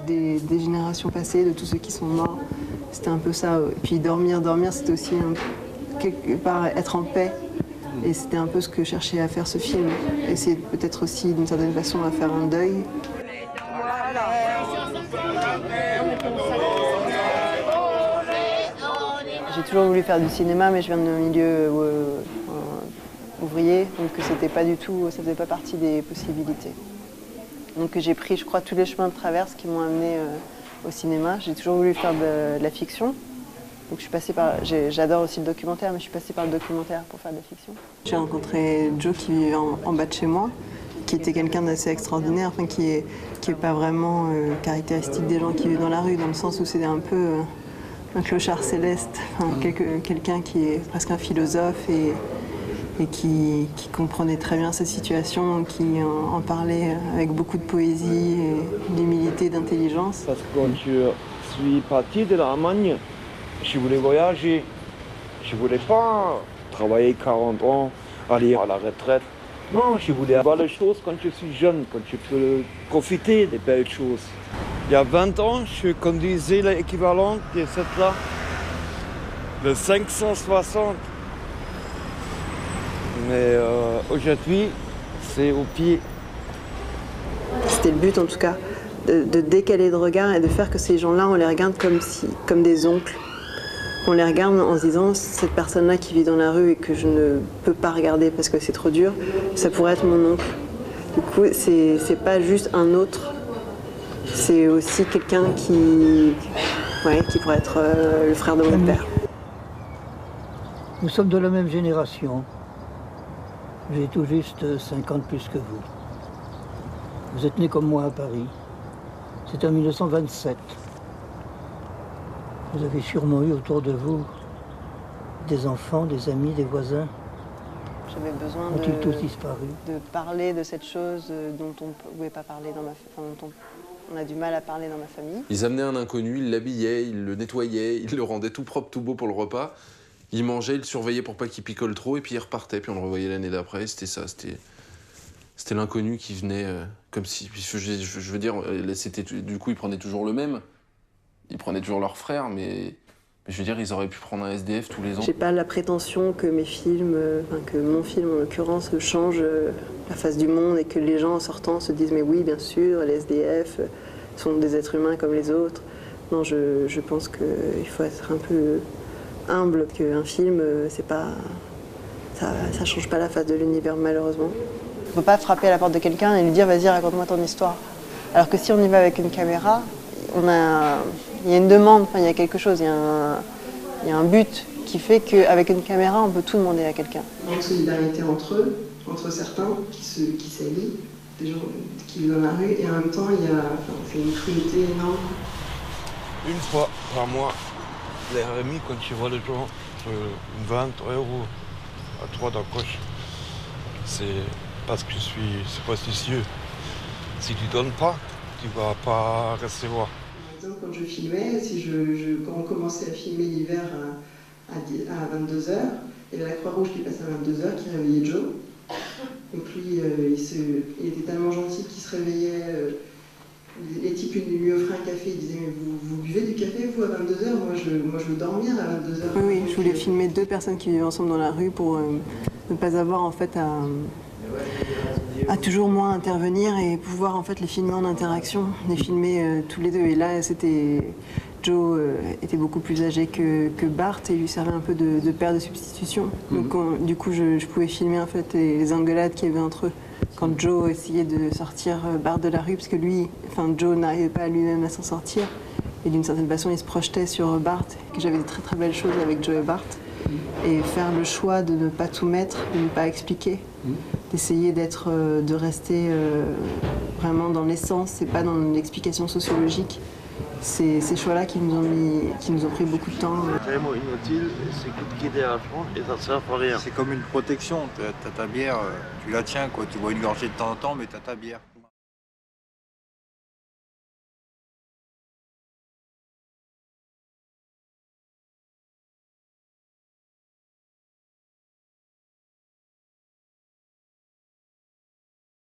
Des générations passées, de tous ceux qui sont morts, c'était un peu ça. Et puis dormir, c'était aussi quelque part être en paix. Et c'était un peu ce que cherchait à faire ce film. Essayer peut-être aussi d'une certaine façon à faire un deuil. J'ai toujours voulu faire du cinéma, mais je viens d'un milieu ouvrier, donc c'était pas du tout, ça faisait pas partie des possibilités. Donc j'ai pris, je crois, tous les chemins de traverse qui m'ont amené au cinéma. J'ai toujours voulu faire de la fiction. Donc je suis passée par, j'adore aussi le documentaire, mais je suis passée par le documentaire pour faire de la fiction. J'ai rencontré Joe qui vivait en bas de chez moi, qui était quelqu'un d'assez extraordinaire, enfin, qui est pas vraiment caractéristique des gens qui vivent dans la rue, dans le sens où c'est un peu un clochard céleste, enfin, quelqu'un qui est presque un philosophe et qui comprenait très bien sa situation, qui en parlait avec beaucoup de poésie, d'humilité, d'intelligence. Parce que quand je suis parti de l'Allemagne, je voulais voyager. Je voulais pas travailler 40 ans, aller à la retraite. Non, je voulais avoir les choses quand je suis jeune, quand je peux profiter des belles choses. Il y a 20 ans, je conduisais l'équivalent de cette là, le 560. Mais aujourd'hui, c'est au pied. C'était le but en tout cas, de décaler le regard et de faire que ces gens-là, on les regarde comme des oncles. On les regarde en se disant, cette personne-là qui vit dans la rue et que je ne peux pas regarder parce que c'est trop dur, ça pourrait être mon oncle. Du coup, c'est pas juste un autre, c'est aussi quelqu'un qui pourrait être le frère de mon père. Nous sommes de la même génération. J'ai tout juste 5 ans de plus que vous. Vous êtes né comme moi à Paris. C'était en 1927. Vous avez sûrement eu autour de vous des enfants, des amis, des voisins. J'avais besoin ont-ils tous disparu? De parler de cette chose dont on ne pouvait pas parler dans ma famille, dont on a du mal à parler dans ma famille. Ils amenaient un inconnu, ils l'habillaient, ils le nettoyaient, ils le rendaient tout propre, tout beau pour le repas. Ils mangeaient, ils le surveillaient pour pas qu'il picole trop, et puis ils repartaient, puis on le revoyait l'année d'après. C'était ça, c'était l'inconnu qui venait comme si... Je veux dire, du coup, ils prenaient toujours le même. Ils prenaient toujours leur frère, mais je veux dire, ils auraient pu prendre un SDF tous les ans. J'ai pas la prétention que mes films, que mon film en l'occurrence, change la face du monde et que les gens en sortant se disent mais oui, bien sûr, les SDF sont des êtres humains comme les autres. Non, je pense qu'il faut être un peu humble, qu'un film, c'est pas, ça change pas la face de l'univers malheureusement. On peut pas frapper à la porte de quelqu'un et lui dire vas-y raconte-moi ton histoire. Alors que si on y va avec une caméra, il y a une demande, il y a quelque chose, il y a un but qui fait qu'avec une caméra, on peut tout demander à quelqu'un. Il y a une solidarité entre eux, entre certains qui s'allient, des gens qui vivent dans la rue, et en même temps, c'est une cruauté énorme. Une fois par mois, les RMI, quand tu vois les gens, 20 € à 3 d'approche, c'est parce que je suis superstitieux. Si tu donnes pas, tu vas pas recevoir. Par exemple, quand je filmais, quand on commençait à filmer l'hiver à 22h, il y avait la Croix-Rouge qui passait à 22h, qui réveillait Joe. Donc lui, il était tellement gentil qu'il se réveillait. Les types lui offraient un café, ils disaient mais vous buvez du café vous à 22h? Moi je veux dormir à 22h. Oui, je voulais filmer 2 personnes qui vivent ensemble dans la rue pour ne pas avoir en fait à toujours moins intervenir et pouvoir en fait les filmer en interaction, les filmer tous les deux. Et là Joe était beaucoup plus âgé que Bart et lui servait un peu de père de substitution. Donc du coup je pouvais filmer en fait les engueulades qu'il y avait entre eux. Quand Joe essayait de sortir Bart de la rue, parce que Joe n'arrivait pas lui-même à s'en sortir. Et d'une certaine façon, il se projetait sur Bart, que j'avais de très très belles choses avec Joe et Bart. Et faire le choix de ne pas tout mettre, de ne pas expliquer, d'essayer de rester vraiment dans l'essence et pas dans l'explication sociologique. C'est ces choix-là qui nous ont pris beaucoup de temps. C'est vraiment inutile, c'est que de guider à fond et ça ne sert à rien. C'est comme une protection, t'as ta bière, tu la tiens quoi, tu bois une gorgée de temps en temps mais t'as ta bière.